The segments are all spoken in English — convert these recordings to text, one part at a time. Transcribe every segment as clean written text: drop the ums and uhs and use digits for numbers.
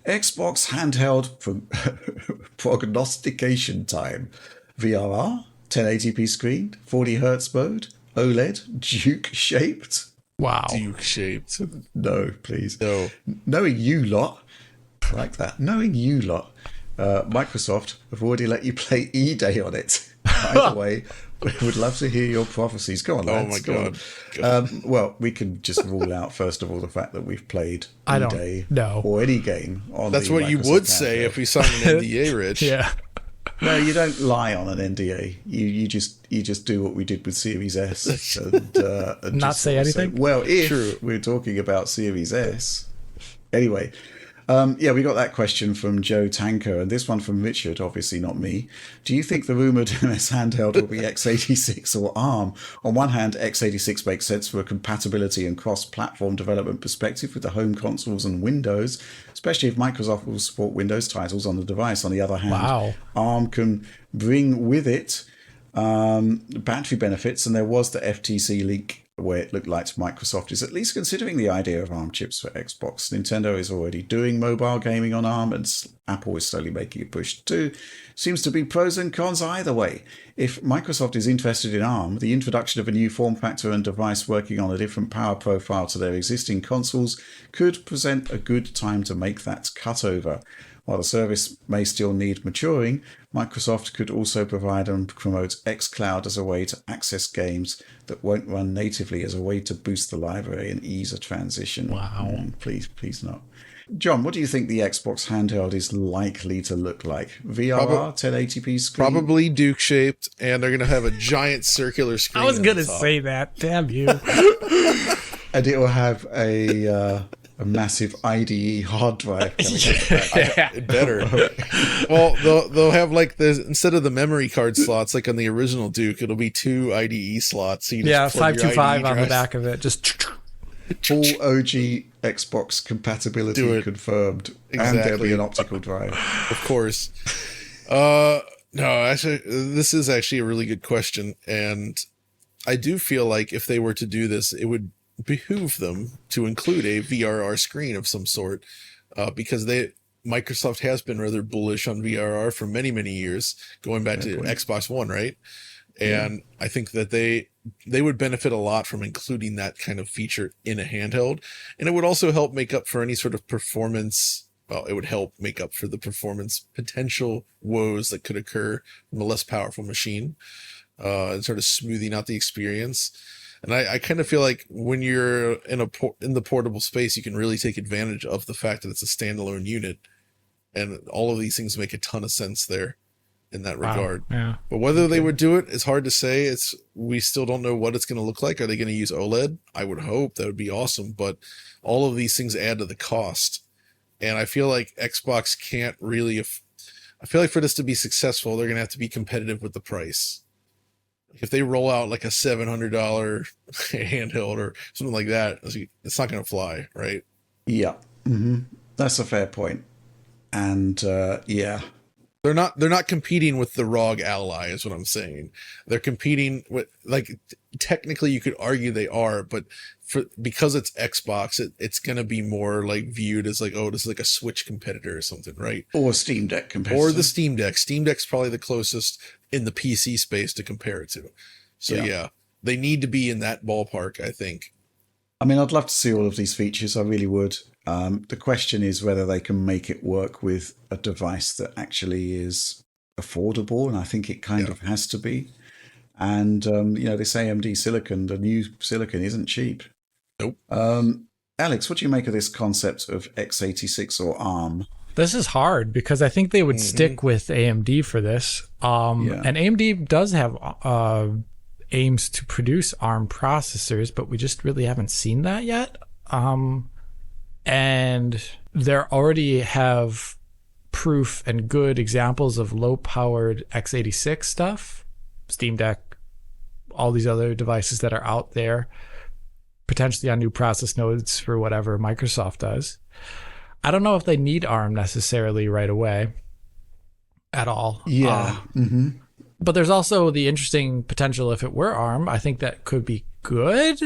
Xbox handheld prognostication time. VRR, 1080p screen, 40 hertz mode, OLED, Duke shaped. Wow. Duke shaped. No, please. No. Knowing you lot, I like that. Knowing you lot, Microsoft have already let you play E-Day on it. Either way, we would love to hear your prophecies. Go on, lads. Oh my God. Well, we can just rule out, first of all, the fact that we've played E-Day no. or any game on That's the what you Microsoft would say handheld. if we signed an NDA, Rich. Yeah. No, you don't lie on an NDA. You just do what we did with Series S and Not just say anything? Well, if True. we're talking about Series S, anyway. Yeah, we got that question from Joe Tanker, and this one from Richard, obviously not me. Do you think the rumoured MS handheld will be x86 or ARM? On one hand, x86 makes sense for a compatibility and cross-platform development perspective with the home consoles and Windows, especially if Microsoft will support Windows titles on the device. On the other hand, ARM can bring with it battery benefits, and there was the FTC leak where it looked like Microsoft is at least considering the idea of ARM chips for Xbox. Nintendo is already doing mobile gaming on ARM, and Apple is slowly making a push too. Seems to be pros and cons either way. If Microsoft is interested in ARM, the introduction of a new form factor and device working on a different power profile to their existing consoles could present a good time to make that cutover. While the service may still need maturing, Microsoft could also provide and promote xCloud as a way to access games that won't run natively, as a way to boost the library and ease a transition. Wow. Please not. John, what do you think the Xbox handheld is likely to look like? VRR, 1080p screen? Probably Duke shaped, and they're going to have a giant circular screen. I was going to on the top. say that. Damn you. And it will have a massive IDE hard drive. It better. Well, they'll have like this, instead of the memory card slots like on the original Duke, it'll be 2 IDE slots. So you just plug your 525 IDE on the drives. back of it. Just Full OG Xbox compatibility confirmed. And there'll Exactly. be an optical drive. Of course. No, actually, this is actually a really good question, and I do feel like if they were to do this, it would behoove them to include a VRR screen of some sort, because Microsoft has been rather bullish on VRR for many, many years, going back to Xbox One, right? And I think that they would benefit a lot from including that kind of feature in a handheld, and it would also help make up for any sort of performance. Well, it would help make up for the performance potential woes that could occur from a less powerful machine, and sort of smoothing out the experience. And I kind of feel like when you're in the portable space, you can really take advantage of the fact that it's a standalone unit, and all of these things make a ton of sense there in that regard. Yeah. But whether they would do it, it's hard to say. We still don't know what it's going to look like. Are they going to use OLED? I would hope that would be awesome, but all of these things add to the cost. And I feel like Xbox can't really, I feel like for this to be successful, they're going to have to be competitive with the price. If they roll out like a $700 handheld or something like that, it's not going to fly, right? Yeah. Mm-hmm. That's a fair point. And yeah. They're not competing with the ROG Ally, is what I'm saying. They're competing with, like, technically you could argue they are, but because it's Xbox, it's going to be more like viewed as like, oh, this is like a Switch competitor or something, right? Or Steam Deck competitor. Or the Steam Deck. Steam Deck's probably the closest in the PC space to compare it to. So yeah, they need to be in that ballpark, I think. I mean, I'd love to see all of these features. I really would. The question is whether they can make it work with a device that actually is affordable, and I think it kind of has to be. And, this AMD silicon, the new silicon, isn't cheap. Nope. Alex, what do you make of this concept of x86 or ARM? This is hard because I think they would stick with AMD for this. And AMD does have aims to produce ARM processors, but we just really haven't seen that yet. And they already have proof and good examples of low-powered x86 stuff, Steam Deck, all these other devices that are out there, potentially on new process nodes for whatever Microsoft does. I don't know if they need ARM necessarily right away at all. Yeah. But there's also the interesting potential if it were ARM. I think that could be good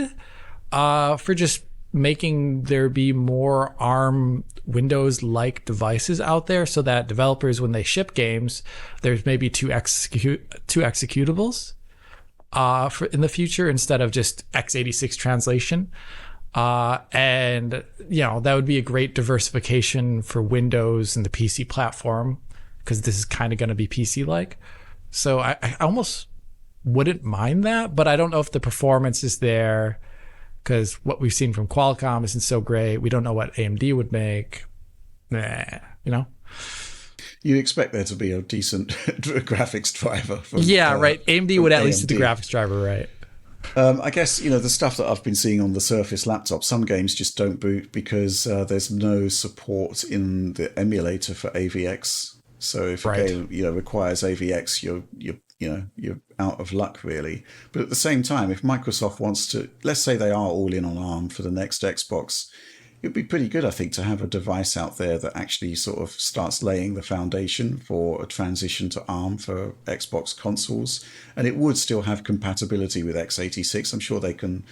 for just making there be more ARM Windows-like devices out there, so that developers, when they ship games, there's maybe two executables for in the future instead of just x86 translation. And that would be a great diversification for Windows and the PC platform, because this is kind of going to be PC-like. So I almost wouldn't mind that, but I don't know if the performance is there, because what we've seen from Qualcomm isn't so great. We don't know what AMD would make. You'd expect there to be a decent graphics driver. From, right. AMD would at least AMD. do the graphics driver right. I guess, the stuff that I've been seeing on the Surface laptop, some games just don't boot because there's no support in the emulator for AVX. So if a game, requires AVX, you're out of luck, really. But at the same time, if Microsoft wants to, let's say they are all in on ARM for the next Xbox, it'd be pretty good, I think, to have a device out there that actually sort of starts laying the foundation for a transition to ARM for Xbox consoles. And it would still have compatibility with x86. I'm sure they can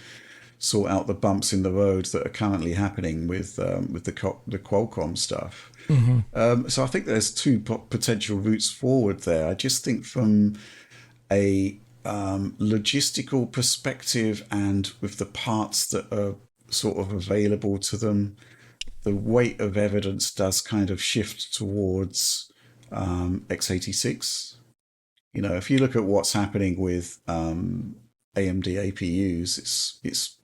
sort out the bumps in the road that are currently happening with the Qualcomm stuff. Mm-hmm. So I think there's two potential routes forward there. I just think from a logistical perspective, and with the parts that are sort of available to them, the weight of evidence does kind of shift towards x86. If you look at what's happening with AMD APUs, it's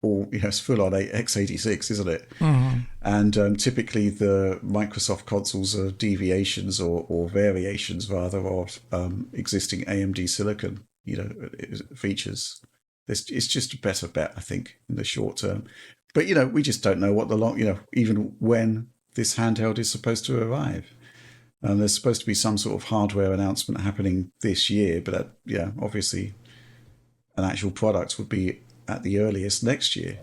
all it's full on x86, isn't it? Mm-hmm. And typically the Microsoft consoles are deviations or variations rather of existing AMD silicon features. It's just a better bet, I think, in the short term. But we just don't know what the even when this handheld is supposed to arrive. There's supposed to be some sort of hardware announcement happening this year, but obviously an actual product would be at the earliest next year.